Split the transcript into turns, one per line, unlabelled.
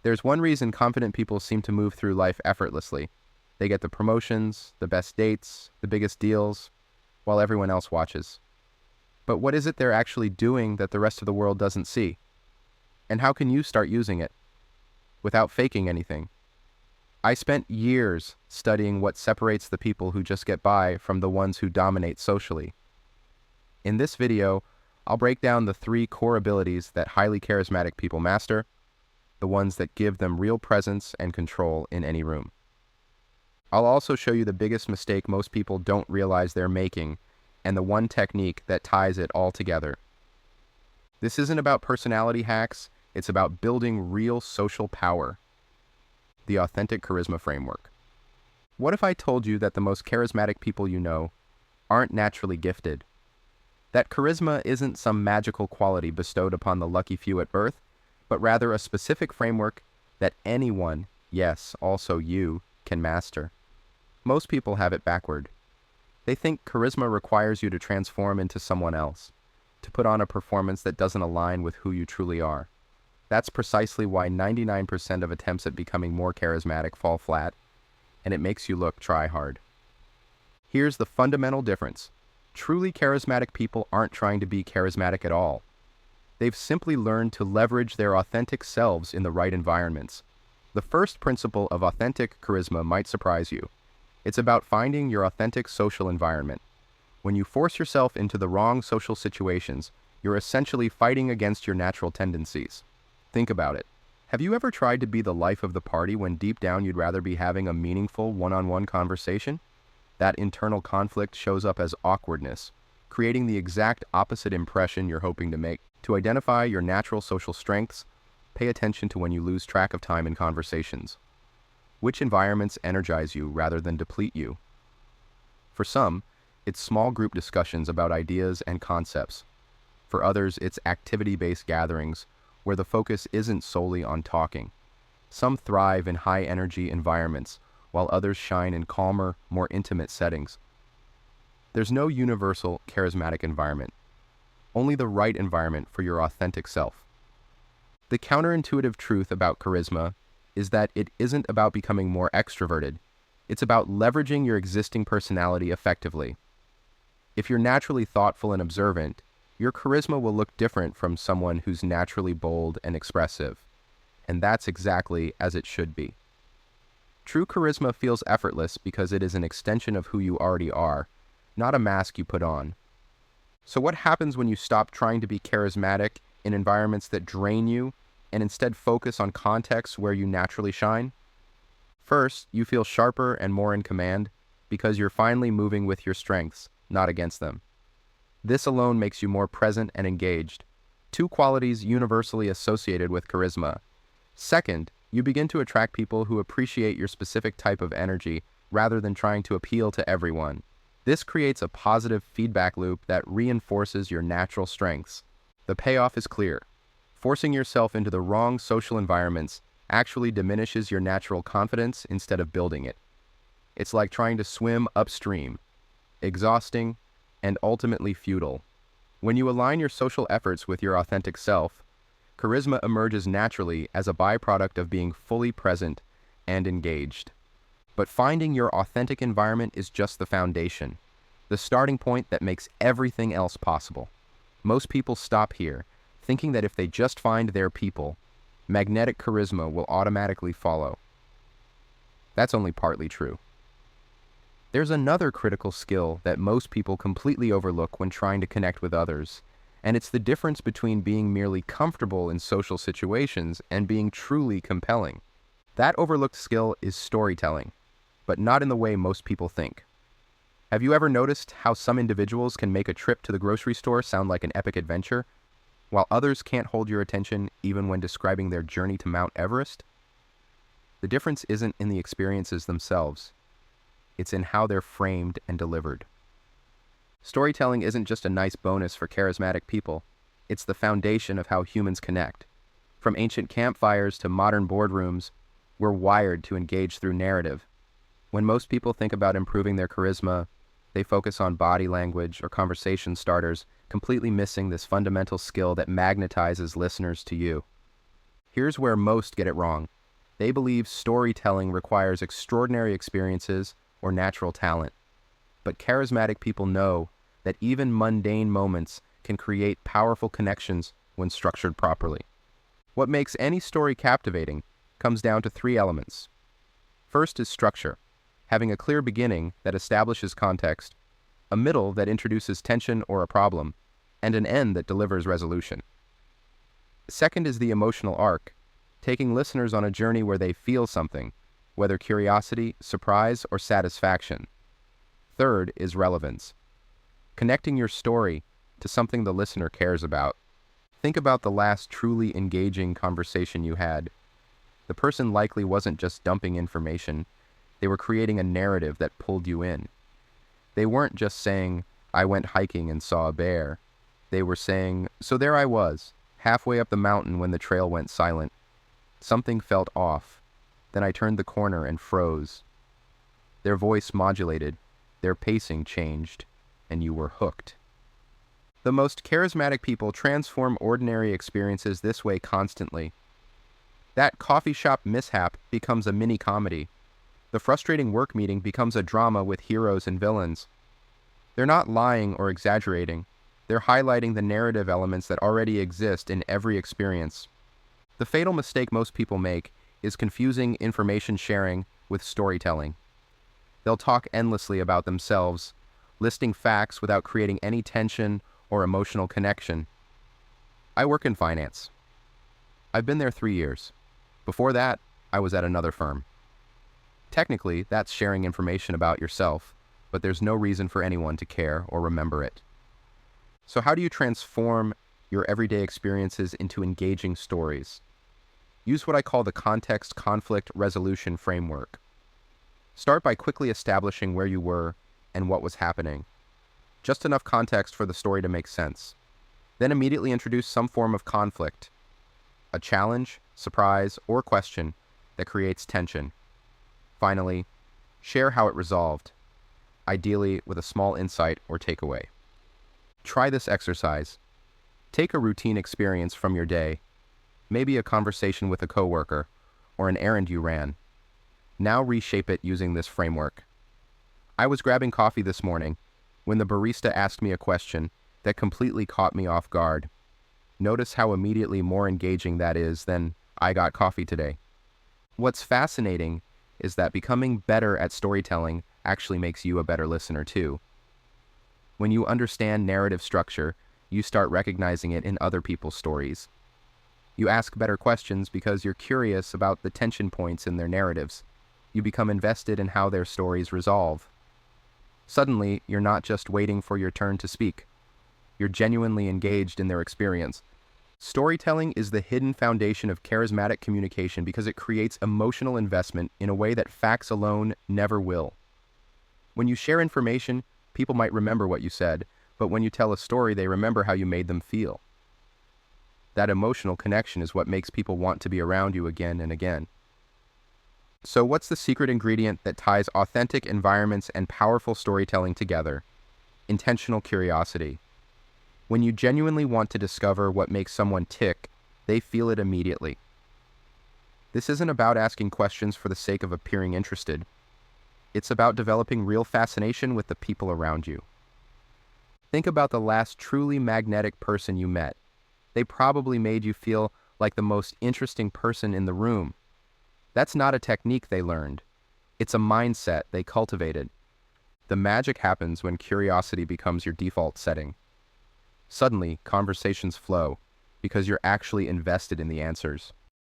There's one reason confident people seem to move through life effortlessly. They get the promotions, the best dates, the biggest deals, while everyone else watches. But what is it they're actually doing that the rest of the world doesn't see? And how can you start using it without faking anything? I spent years studying what separates the people who just get by from the ones who dominate socially. In this video, I'll break down the 3 core abilities that highly charismatic people master, the ones that give them real presence and control in any room. I'll also show you the biggest mistake most people don't realize they're making and the one technique that ties it all together. This isn't about personality hacks, it's about building real social power. The authentic charisma framework. What if I told you that the most charismatic people you know aren't naturally gifted? That charisma isn't some magical quality bestowed upon the lucky few at birth, but rather a specific framework that anyone, yes, also you, can master. Most people have it backward. They think charisma requires you to transform into someone else, to put on a performance that doesn't align with who you truly are. That's precisely why 99% of attempts at becoming more charismatic fall flat, and it makes you look try hard. Here's the fundamental difference. Truly charismatic people aren't trying to be charismatic at all. They've simply learned to leverage their authentic selves in the right environments. The first principle of authentic charisma might surprise you. It's about finding your authentic social environment. When you force yourself into the wrong social situations, you're essentially fighting against your natural tendencies. Think about it. Have you ever tried to be the life of the party when deep down you'd rather be having a meaningful one-on-one conversation? That internal conflict shows up as awkwardness, creating the exact opposite impression you're hoping to make. To identify your natural social strengths, pay attention to when you lose track of time in conversations. Which environments energize you rather than deplete you? For some, it's small group discussions about ideas and concepts. For others, it's activity-based gatherings where the focus isn't solely on talking. Some thrive in high-energy environments, while others shine in calmer, more intimate settings. There's no universal charismatic environment, only the right environment for your authentic self. The counterintuitive truth about charisma is that it isn't about becoming more extroverted. It's about leveraging your existing personality effectively. If you're naturally thoughtful and observant, your charisma will look different from someone who's naturally bold and expressive. And that's exactly as it should be. True charisma feels effortless because it is an extension of who you already are, not a mask you put on. So what happens when you stop trying to be charismatic in environments that drain you and instead focus on contexts where you naturally shine? First, you feel sharper and more in command because you're finally moving with your strengths, not against them. This alone makes you more present and engaged, 2 qualities universally associated with charisma. Second, you begin to attract people who appreciate your specific type of energy rather than trying to appeal to everyone. This creates a positive feedback loop that reinforces your natural strengths. The payoff is clear. Forcing yourself into the wrong social environments actually diminishes your natural confidence instead of building it. It's like trying to swim upstream, exhausting, and ultimately futile. When you align your social efforts with your authentic self, charisma emerges naturally as a byproduct of being fully present and engaged. But finding your authentic environment is just the foundation, the starting point that makes everything else possible. Most people stop here, thinking that if they just find their people, magnetic charisma will automatically follow. That's only partly true. There's another critical skill that most people completely overlook when trying to connect with others, and it's the difference between being merely comfortable in social situations and being truly compelling. That overlooked skill is storytelling, but not in the way most people think. Have you ever noticed how some individuals can make a trip to the grocery store sound like an epic adventure, while others can't hold your attention even when describing their journey to Mount Everest? The difference isn't in the experiences themselves. It's in how they're framed and delivered. Storytelling isn't just a nice bonus for charismatic people. It's the foundation of how humans connect. From ancient campfires to modern boardrooms, we're wired to engage through narrative. When most people think about improving their charisma, they focus on body language or conversation starters, completely missing this fundamental skill that magnetizes listeners to you. Here's where most get it wrong. They believe storytelling requires extraordinary experiences or natural talent. But charismatic people know that even mundane moments can create powerful connections when structured properly. What makes any story captivating comes down to three elements. First is structure, having a clear beginning that establishes context, a middle that introduces tension or a problem, and an end that delivers resolution. Second is the emotional arc, taking listeners on a journey where they feel something, whether curiosity, surprise, or satisfaction. Third is relevance, connecting your story to something the listener cares about. Think about the last truly engaging conversation you had. The person likely wasn't just dumping information, they were creating a narrative that pulled you in. They weren't just saying, "I went hiking and saw a bear." They were saying, "So there I was, halfway up the mountain when the trail went silent. Something felt off. Then I turned the corner and froze." Their voice modulated, their pacing changed, and you were hooked. The most charismatic people transform ordinary experiences this way constantly. That coffee shop mishap becomes a mini-comedy. The frustrating work meeting becomes a drama with heroes and villains. They're not lying or exaggerating. They're highlighting the narrative elements that already exist in every experience. The fatal mistake most people make is confusing information sharing with storytelling. They'll talk endlessly about themselves, listing facts without creating any tension or emotional connection. I work in finance. I've been there 3 years. Before that, I was at another firm. Technically, that's sharing information about yourself, but there's no reason for anyone to care or remember it. So how do you transform your everyday experiences into engaging stories? Use what I call the context conflict resolution framework. Start by quickly establishing where you were and what was happening. Just enough context for the story to make sense. Then immediately introduce some form of conflict, a challenge, surprise, or question that creates tension. Finally, share how it resolved, ideally with a small insight or takeaway. Try this exercise. Take a routine experience from your day, maybe a conversation with a coworker or an errand you ran. Now reshape it using this framework. I was grabbing coffee this morning when the barista asked me a question that completely caught me off guard. Notice how immediately more engaging that is than "I got coffee today." What's fascinating is that becoming better at storytelling actually makes you a better listener too. When you understand narrative structure, you start recognizing it in other people's stories. You ask better questions because you're curious about the tension points in their narratives. You become invested in how their stories resolve. Suddenly, you're not just waiting for your turn to speak. You're genuinely engaged in their experience. Storytelling is the hidden foundation of charismatic communication because it creates emotional investment in a way that facts alone never will. When you share information, people might remember what you said, but when you tell a story, they remember how you made them feel. That emotional connection is what makes people want to be around you again and again. So what's the secret ingredient that ties authentic environments and powerful storytelling together? Intentional curiosity. When you genuinely want to discover what makes someone tick, they feel it immediately. This isn't about asking questions for the sake of appearing interested. It's about developing real fascination with the people around you. Think about the last truly magnetic person you met. They probably made you feel like the most interesting person in the room. That's not a technique they learned. It's a mindset they cultivated. The magic happens when curiosity becomes your default setting. Suddenly, conversations flow because you're actually invested in the answers.